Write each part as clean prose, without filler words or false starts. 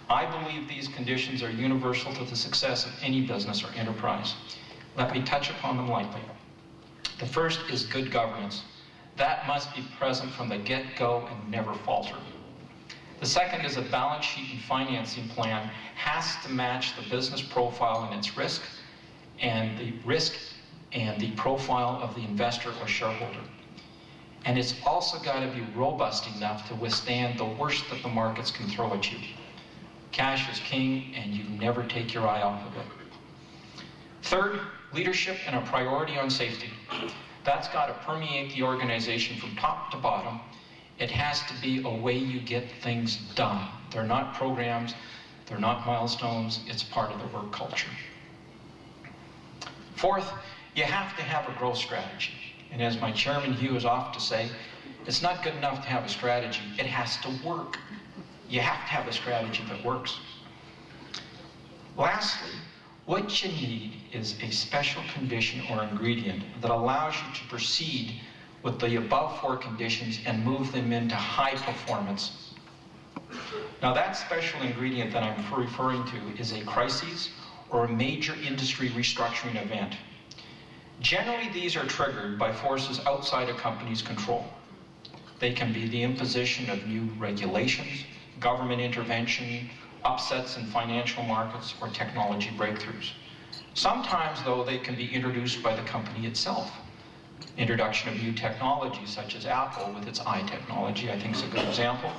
I believe these conditions are universal to the success of any business or enterprise. Let me touch upon them lightly. The first is good governance. That must be present from the get-go and never falter. The second is a balance sheet and financing plan has to match the business profile and its risk and the profile of the investor or shareholder. And it's also got to be robust enough to withstand the worst that the markets can throw at you. Cash is king, and you never take your eye off of it. Third, leadership and a priority on safety. That's got to permeate the organization from top to bottom. It has to be a way you get things done. They're not programs, they're not milestones, it's part of the work culture. Fourth, you have to have a growth strategy. And as my chairman Hugh is oft to say, it's not good enough to have a strategy, it has to work. You have to have a strategy that works. Lastly, what you need is a special condition or ingredient that allows you to proceed with the above four conditions and move them into high performance. Now that special ingredient that I'm referring to is a crisis or a major industry restructuring event. Generally, these are triggered by forces outside a company's control. They can be the imposition of new regulations, government intervention, upsets in financial markets, or technology breakthroughs. Sometimes, though, they can be introduced by the company itself. Introduction of new technologies, such as Apple with its iTechnology, I think is a good example.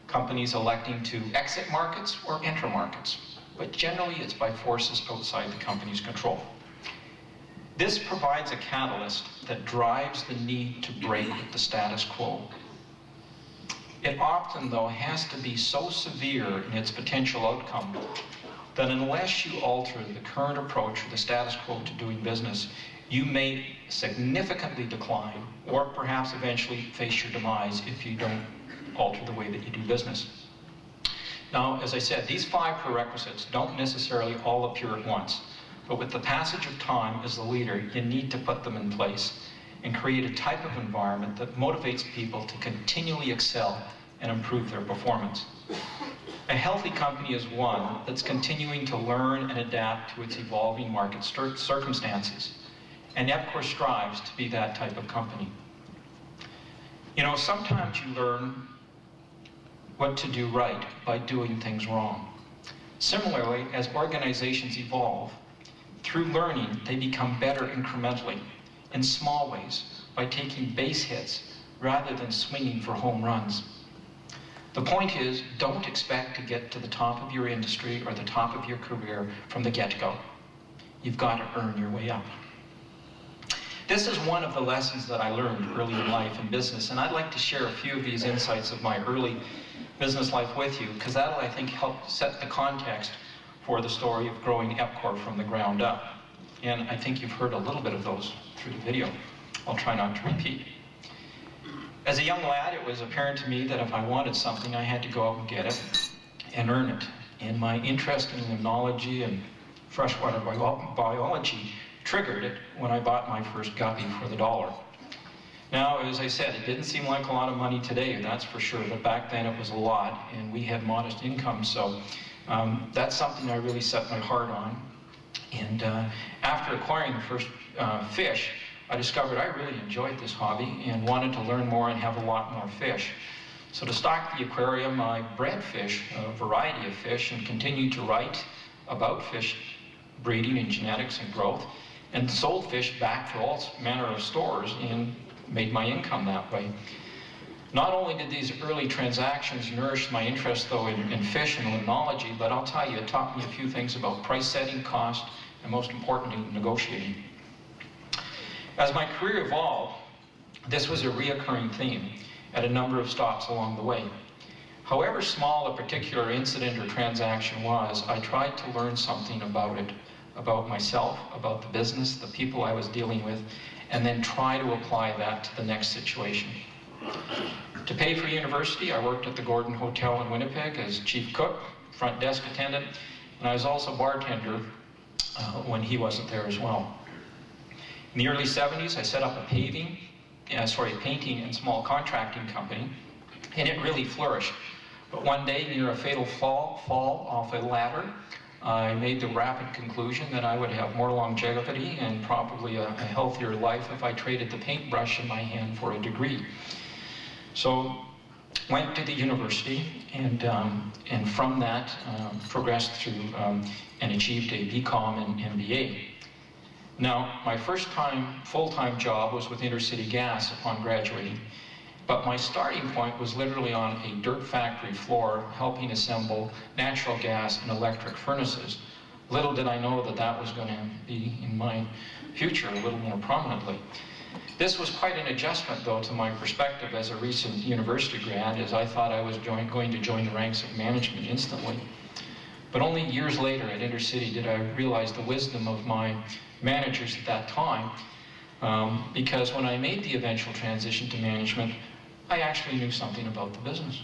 Companies electing to exit markets or enter markets. But generally, it's by forces outside the company's control. This provides a catalyst that drives the need to break with the status quo. It often, though, has to be so severe in its potential outcome that unless you alter the current approach or the status quo to doing business, you may significantly decline or perhaps eventually face your demise if you don't alter the way that you do business. Now, as I said, these 5 prerequisites don't necessarily all appear at once, but with the passage of time as the leader, you need to put them in place and create a type of environment that motivates people to continually excel and improve their performance. A healthy company is one that's continuing to learn and adapt to its evolving market circumstances, and Epcor strives to be that type of company. You know, sometimes you learn what to do right by doing things wrong. Similarly, as organizations evolve, through learning, they become better incrementally, in small ways, by taking base hits rather than swinging for home runs. The point is, don't expect to get to the top of your industry or the top of your career from the get-go. You've got to earn your way up. This is one of the lessons that I learned early in life in business, and I'd like to share a few of these insights of my early business life with you, because that'll, I think, help set the context for the story of growing Epcor from the ground up. And I think you've heard a little bit of those through the video. I'll try not to repeat. As a young lad, it was apparent to me that if I wanted something, I had to go out and get it and earn it. And my interest in limnology and freshwater biology triggered it when I bought my first guppy for the $1. Now, as I said, it didn't seem like a lot of money today, that's for sure, but back then it was a lot, and we had modest incomes, so that's something I really set my heart on. And after acquiring the first fish, I discovered I really enjoyed this hobby and wanted to learn more and have a lot more fish. So to stock the aquarium, I bred fish, a variety of fish, and continued to write about fish breeding and genetics and growth, and sold fish back to all manner of stores and made my income that way. Not only did these early transactions nourish my interest, though, in fish and limnology, but I'll tell you, it taught me a few things about price setting, cost, and most importantly, negotiating. As my career evolved, this was a reoccurring theme at a number of stops along the way. However small a particular incident or transaction was, I tried to learn something about it, about myself, about the business, the people I was dealing with, and then try to apply that to the next situation. To pay for university, I worked at the Gordon Hotel in Winnipeg as chief cook, front desk attendant, and I was also bartender when he wasn't there as well. In the early 70s, I set up a painting and small contracting company, and it really flourished. But one day, near a fatal fall off a ladder, I made the rapid conclusion that I would have more longevity and probably a healthier life if I traded the paintbrush in my hand for a degree. So went to the university, and from that progressed through and achieved a BCom and MBA. Now, my first full-time job was with Intercity Gas upon graduating, but my starting point was literally on a dirt factory floor helping assemble natural gas and electric furnaces. Little did I know that that was going to be in my future a little more prominently. This was quite an adjustment, though, to my perspective as a recent university grad, as I thought I was going to join the ranks of management instantly. But only years later at Intercity did I realize the wisdom of my managers at that time, because when I made the eventual transition to management, I actually knew something about the business.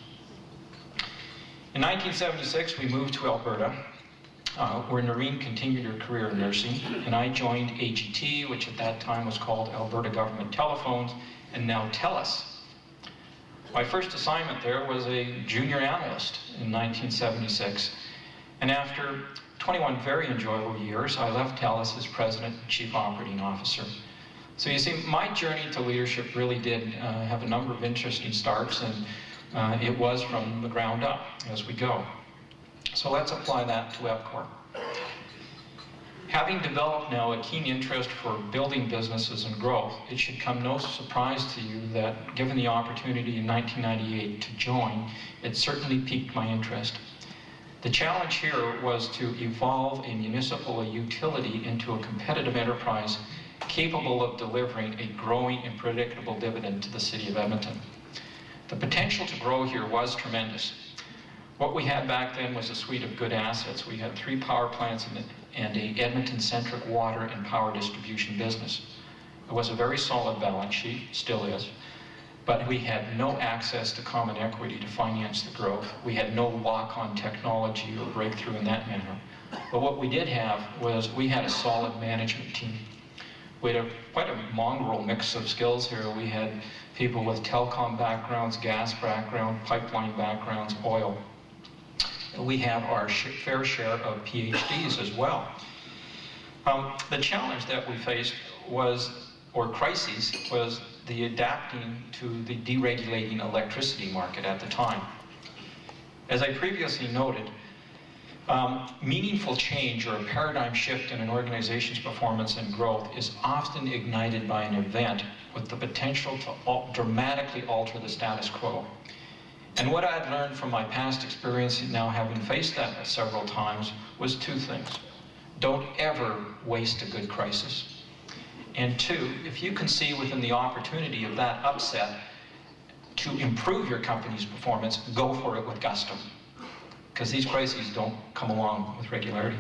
In 1976, we moved to Alberta, where Noreen continued her career in nursing, and I joined AGT, which at that time was called Alberta Government Telephones, and now TELUS. My first assignment there was a junior analyst in 1976, and after 21 very enjoyable years, I left TELUS as President and Chief Operating Officer. So you see, my journey to leadership really did have a number of interesting starts, and it was from the ground up as we go. So let's apply that to EPCOR. Having developed now a keen interest for building businesses and growth, it should come no surprise to you that given the opportunity in 1998 to join, it certainly piqued my interest. The challenge here was to evolve a municipal utility into a competitive enterprise capable of delivering a growing and predictable dividend to the City of Edmonton. The potential to grow here was tremendous. What we had back then was a suite of good assets. We had 3 power plants and a Edmonton-centric water and power distribution business. It was a very solid balance sheet, still is, but we had no access to common equity to finance the growth. We had no lock-on technology or breakthrough in that manner. But what we did have was we had a solid management team. We had quite a mongrel mix of skills here. We had people with telecom backgrounds, gas background, pipeline backgrounds, oil. We have our fair share of PhDs as well. The challenge that we faced was, or crises, was the adapting to the deregulating electricity market at the time. As I previously noted, meaningful change or a paradigm shift in an organization's performance and growth is often ignited by an event with the potential to dramatically alter the status quo. And what I had learned from my past experience, now having faced that several times, was 2 things. Don't ever waste a good crisis. And 2, if you can see within the opportunity of that upset to improve your company's performance, go for it with gusto. Because these crises don't come along with regularity.